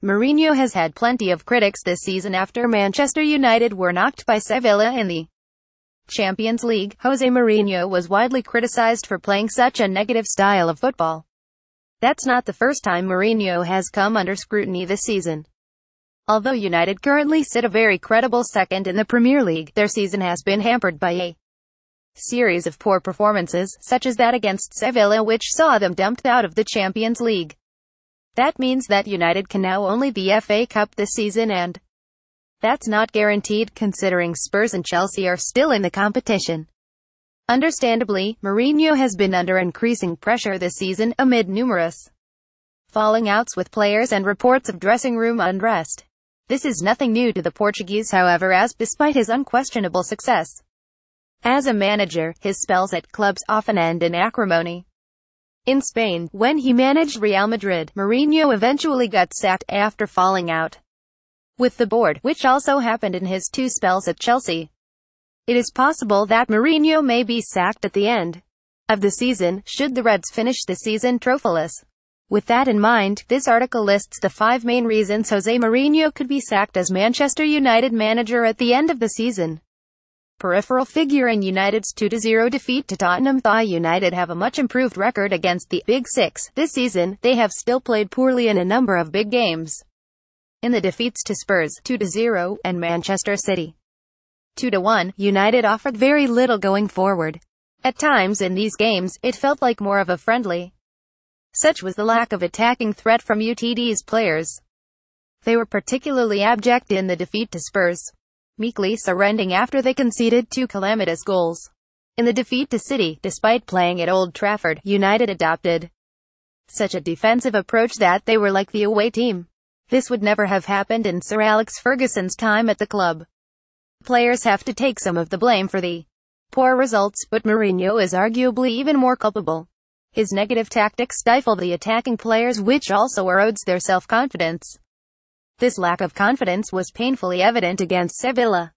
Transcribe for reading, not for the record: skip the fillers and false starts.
Mourinho has had plenty of critics this season after Manchester United were knocked by Sevilla in the Champions League. Jose Mourinho was widely criticized for playing such a negative style of football. That's not the first time Mourinho has come under scrutiny this season. Although United currently sit a very credible second in the Premier League, their season has been hampered by a series of poor performances, such as that against Sevilla, which saw them dumped out of the Champions League. That means that United can now only the FA Cup this season, and that's not guaranteed considering Spurs and Chelsea are still in the competition. Understandably, Mourinho has been under increasing pressure this season, amid numerous falling outs with players and reports of dressing room unrest. This is nothing new to the Portuguese, however, as despite his unquestionable success as a manager, his spells at clubs often end in acrimony. In Spain, when he managed Real Madrid, Mourinho eventually got sacked after falling out with the board, which also happened in his two spells at Chelsea. It is possible that Mourinho may be sacked at the end of the season, should the Reds finish the season trophyless. With that in mind, this article lists the 5 main reasons Jose Mourinho could be sacked as Manchester United manager at the end of the season. Peripheral figure in United's 2-0 defeat to Tottenham. United have a much improved record against the Big Six this season. They have still played poorly in a number of big games. In the defeats to Spurs 2-0 and Manchester City 2-1, United offered very little going forward. At times in these games, it felt like more of a friendly. Such was the lack of attacking threat from UTD's players. They were particularly abject in the defeat to Spurs, meekly surrendering after they conceded 2 calamitous goals. In the defeat to City, despite playing at Old Trafford, United adopted such a defensive approach that they were like the away team. This would never have happened in Sir Alex Ferguson's time at the club. Players have to take some of the blame for the poor results, but Mourinho is arguably even more culpable. His negative tactics stifle the attacking players, which also erodes their self-confidence. This lack of confidence was painfully evident against Sevilla.